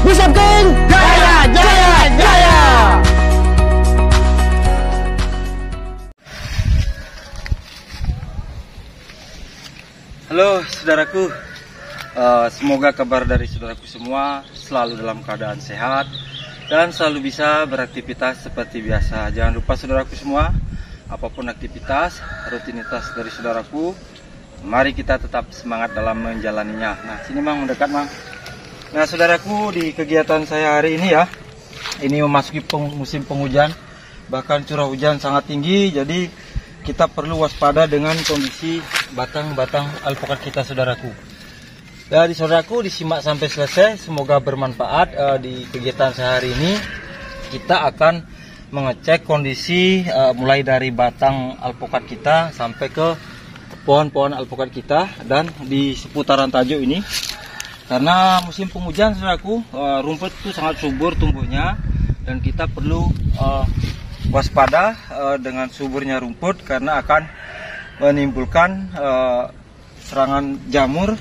ucapkan jaya, jaya, jaya. Halo saudaraku, semoga kabar dari saudaraku semua selalu dalam keadaan sehat dan selalu bisa beraktivitas seperti biasa. Jangan lupa saudaraku semua, apapun aktivitas, rutinitas dari saudaraku, mari kita tetap semangat dalam menjalaninya. Nah, sini Mang, mendekat Mang. Nah saudaraku, di kegiatan saya hari ini ya, ini memasuki musim penghujan, bahkan curah hujan sangat tinggi, jadi kita perlu waspada dengan kondisi batang-batang alpukat kita saudaraku. Jadi saudaraku, disimak sampai selesai, semoga bermanfaat. Di kegiatan sehari ini kita akan mengecek kondisi mulai dari batang alpukat kita sampai ke pohon-pohon alpukat kita dan di seputaran tajuk ini. Karena musim penghujan saudaraku, rumput itu sangat subur tumbuhnya dan kita perlu waspada dengan suburnya rumput karena akan menimbulkan serangan jamur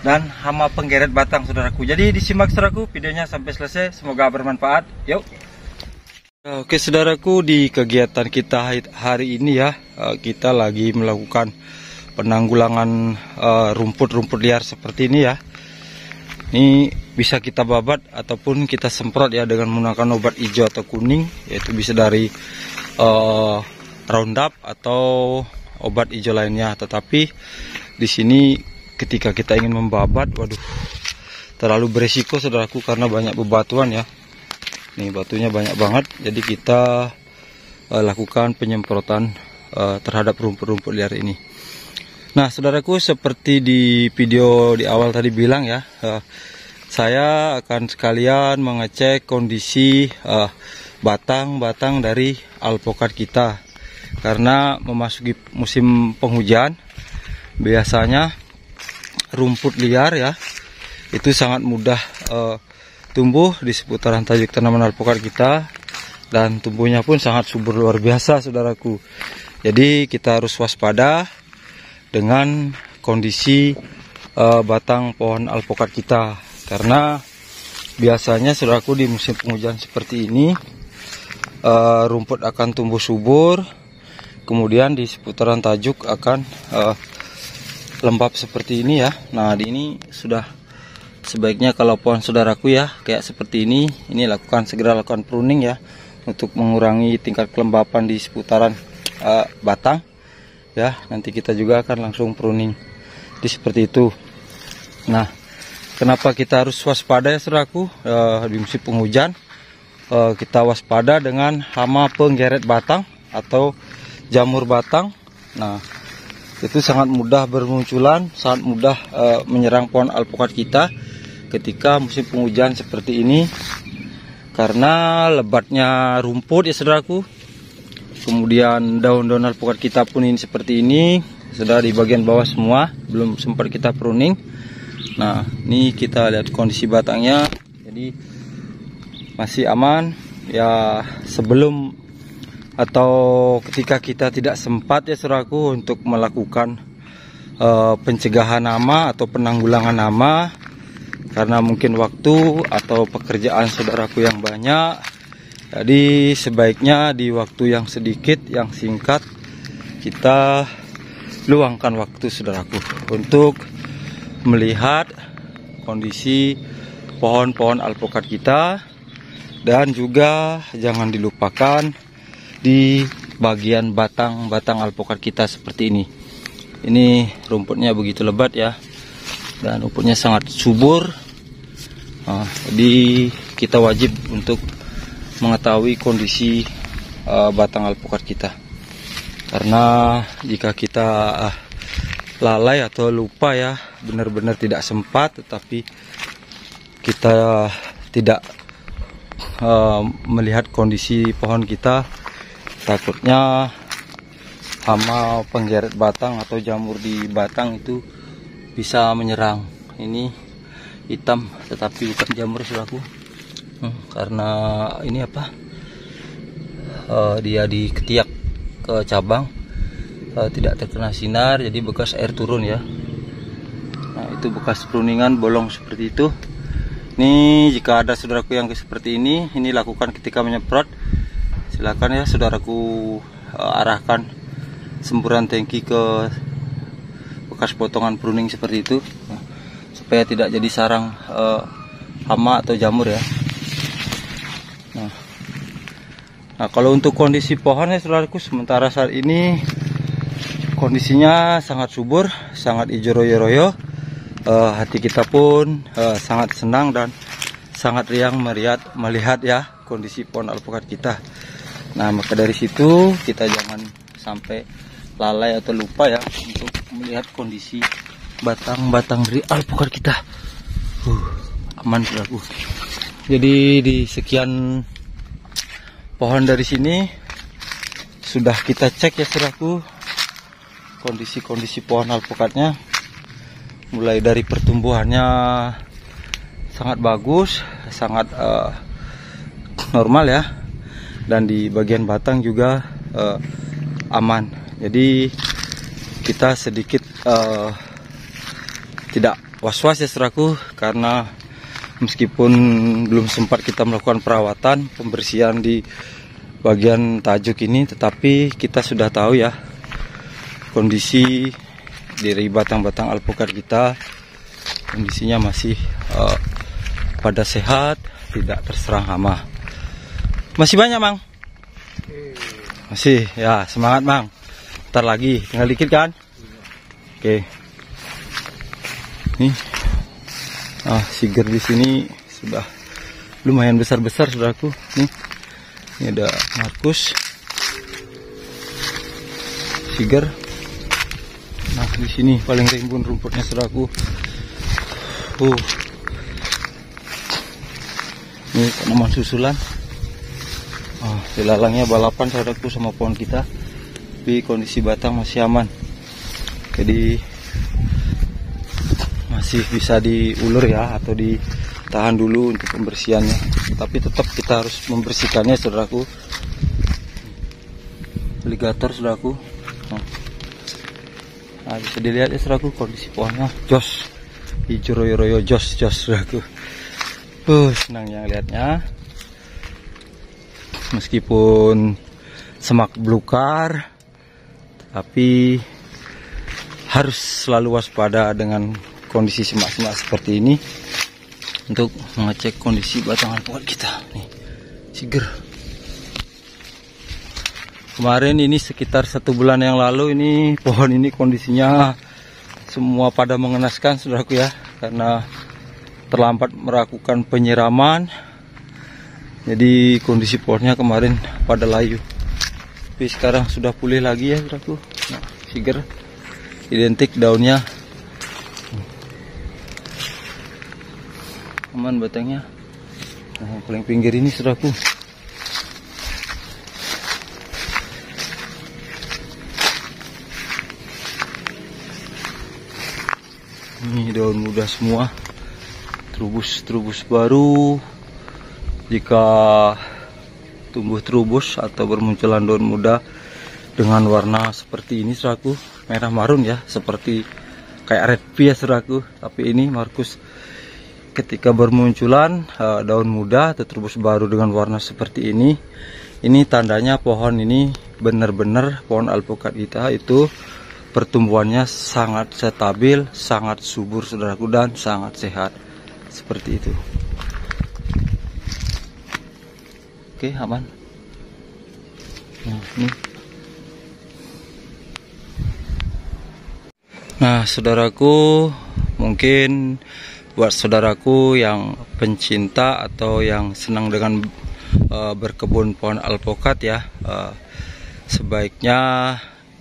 dan hama penggeret batang saudaraku. Jadi disimak saudaraku videonya sampai selesai, semoga bermanfaat. Yuk. Oke saudaraku, di kegiatan kita hari ini ya, kita lagi melakukan penanggulangan rumput-rumput liar seperti ini ya. Ini bisa kita babat ataupun kita semprot ya dengan menggunakan obat hijau atau kuning, yaitu bisa dari Roundup atau obat hijau lainnya. Tetapi di sini ketika kita ingin membabat, waduh, terlalu beresiko saudaraku karena banyak bebatuan ya. Nih batunya banyak banget, jadi kita lakukan penyemprotan terhadap rumput-rumput liar ini. Nah saudaraku, seperti di video di awal tadi bilang ya, saya akan sekalian mengecek kondisi batang-batang dari alpukat kita. Karena memasuki musim penghujan, biasanya rumput liar ya, itu sangat mudah tumbuh di seputaran tajuk tanaman alpukat kita. Dan tumbuhnya pun sangat subur luar biasa saudaraku. Jadi kita harus waspada dengan kondisi batang pohon alpukat kita, karena biasanya saudaraku di musim penghujan seperti ini rumput akan tumbuh subur, kemudian di seputaran tajuk akan lembab seperti ini ya. Nah di ini sudah sebaiknya kalau pohon saudaraku ya kayak seperti ini segera lakukan pruning ya, untuk mengurangi tingkat kelembapan di seputaran batang. Ya, nanti kita juga akan langsung pruning di seperti itu. Nah, kenapa kita harus waspada ya saudaraku di musim penghujan? Kita waspada dengan hama penggeret batang atau jamur batang. Nah, itu sangat mudah bermunculan, sangat mudah menyerang pohon alpukat kita ketika musim penghujan seperti ini. Karena lebatnya rumput ya saudaraku. Kemudian daun-daun alpukat kita pun ini seperti ini, sudah di bagian bawah semua, belum sempat kita pruning. Nah, ini kita lihat kondisi batangnya, jadi masih aman. Ya, sebelum atau ketika kita tidak sempat ya saudaraku untuk melakukan pencegahan hama atau penanggulangan hama, karena mungkin waktu atau pekerjaan saudaraku yang banyak. Jadi sebaiknya di waktu yang sedikit, yang singkat, kita luangkan waktu saudaraku untuk melihat kondisi pohon-pohon alpukat kita. Dan juga jangan dilupakan di bagian batang-batang alpukat kita seperti ini. Ini rumputnya begitu lebat ya, dan rumputnya sangat subur. Jadi kita wajib untuk mengetahui kondisi batang alpukat kita, karena jika kita lalai atau lupa ya, benar-benar tidak sempat, tetapi kita tidak melihat kondisi pohon kita, takutnya hama penggeret batang atau jamur di batang itu bisa menyerang. Ini hitam, tetapi bukan jamur saudaraku. Karena ini apa, dia di ketiak ke cabang, tidak terkena sinar, jadi bekas air turun ya. Nah itu bekas pruningan bolong seperti itu. Ini jika ada saudaraku yang seperti ini lakukan ketika menyemprot. Silakan ya saudaraku arahkan semburan tangki ke bekas potongan pruning seperti itu, supaya tidak jadi sarang hama atau jamur ya. Nah, kalau untuk kondisi pohonnya saudaraku, sementara saat ini kondisinya sangat subur, sangat hijau royo-royo. Hati kita pun sangat senang dan sangat riang melihat ya kondisi pohon alpukat kita. Nah, maka dari situ kita jangan sampai lalai atau lupa ya untuk melihat kondisi batang-batang dari alpukat kita. Aman saudaraku. Jadi di sekian pohon dari sini sudah kita cek ya saudaraku kondisi pohon alpukatnya. Mulai dari pertumbuhannya sangat bagus, sangat normal ya, dan di bagian batang juga aman. Jadi kita sedikit tidak was-was ya saudaraku, karena meskipun belum sempat kita melakukan perawatan pembersihan di bagian tajuk ini, tetapi kita sudah tahu ya kondisi dari batang-batang alpukat kita, kondisinya masih pada sehat, tidak terserang hama. Masih banyak Mang? Masih ya, semangat Mang. Ntar lagi, tinggal dikit kan? Oke. Nih, siger di sini sudah lumayan besar-besar saudaraku. Nih, ini ada Markus, siger. Nah, di sini paling rimbun rumputnya saudaraku. Ini tanaman susulan. Dilalangnya balapan saudaraku sama pohon kita. Tapi kondisi batang masih aman. Jadi masih bisa diulur ya, atau ditahan dulu untuk pembersihannya. Tapi tetap kita harus membersihkannya saudaraku. Alligator saudaraku. Nah, bisa dilihat ya saudaraku kondisi pohonnya jos, hijau royo-royo, jos saudaraku. Senang ya lihatnya. Meskipun semak belukar, tapi harus selalu waspada dengan kondisi semak-semak seperti ini untuk mengecek kondisi batang alpukat kita. Nih, siger. Kemarin ini sekitar 1 bulan yang lalu ini pohon ini kondisinya semua pada mengenaskan saudaraku ya, karena terlambat melakukan penyiraman. Jadi kondisi pohonnya kemarin pada layu. Tapi sekarang sudah pulih lagi ya saudaraku. Nah, siger identik daunnya. Aman batangnya. Nah, yang paling pinggir ini saudaraku. Ini daun muda semua, trubus baru. Jika tumbuh trubus atau bermunculan daun muda dengan warna seperti ini saudaraku, merah marun ya, seperti kayak red pea saudaraku. Tapi ini Markus, ketika bermunculan daun muda atau trubus baru dengan warna seperti ini tandanya pohon ini benar-benar pohon alpukat kita itu pertumbuhannya sangat stabil, sangat subur saudaraku, dan sangat sehat seperti itu. Oke, aman. Nah, ini. Nah, saudaraku, mungkin buat saudaraku yang pencinta atau yang senang dengan berkebun pohon alpukat ya, sebaiknya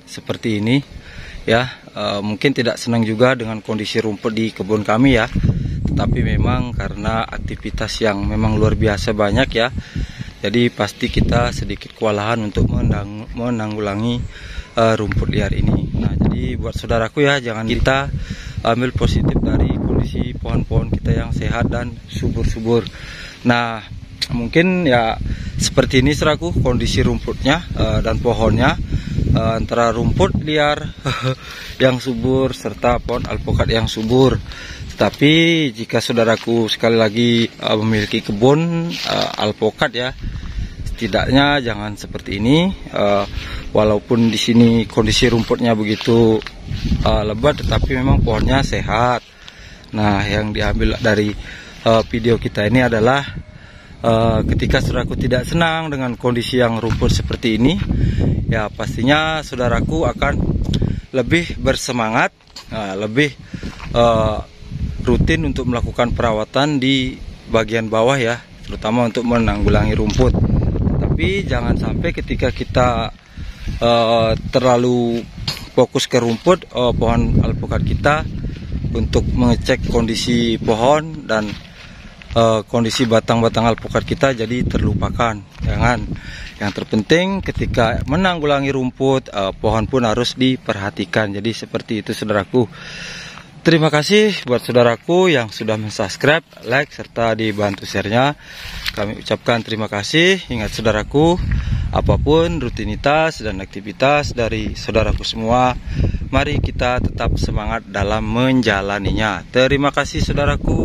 seperti ini ya. Mungkin tidak senang juga dengan kondisi rumput di kebun kami ya, tapi memang karena aktivitas yang memang luar biasa banyak ya, jadi pasti kita sedikit kewalahan untuk menanggulangi rumput liar ini. Nah, jadi buat saudaraku ya, jangan kita ambil positif dari kondisi pohon-pohon kita yang sehat dan subur-subur. Nah, mungkin ya seperti ini saudaraku kondisi rumputnya dan pohonnya, antara rumput liar yang subur serta pohon alpukat yang subur. Tapi jika saudaraku sekali lagi memiliki kebun alpukat ya, setidaknya jangan seperti ini. Walaupun di sini kondisi rumputnya begitu lebat, tetapi memang pohonnya sehat. Nah, yang diambil dari video kita ini adalah ketika saudaraku tidak senang dengan kondisi yang rumput seperti ini, ya pastinya saudaraku akan lebih bersemangat, lebih rutin untuk melakukan perawatan di bagian bawah ya, terutama untuk menanggulangi rumput. Tapi jangan sampai ketika kita terlalu fokus ke rumput pohon alpukat kita untuk mengecek kondisi pohon dan kondisi batang-batang alpukat kita jadi terlupakan. Jangan. Yang terpenting ketika menanggulangi rumput, pohon pun harus diperhatikan. Jadi seperti itu saudaraku. Terima kasih buat saudaraku yang sudah mensubscribe, like, serta dibantu share-nya. Kami ucapkan terima kasih. Ingat saudaraku, apapun rutinitas dan aktivitas dari saudaraku semua, mari kita tetap semangat dalam menjalaninya. Terima kasih saudaraku.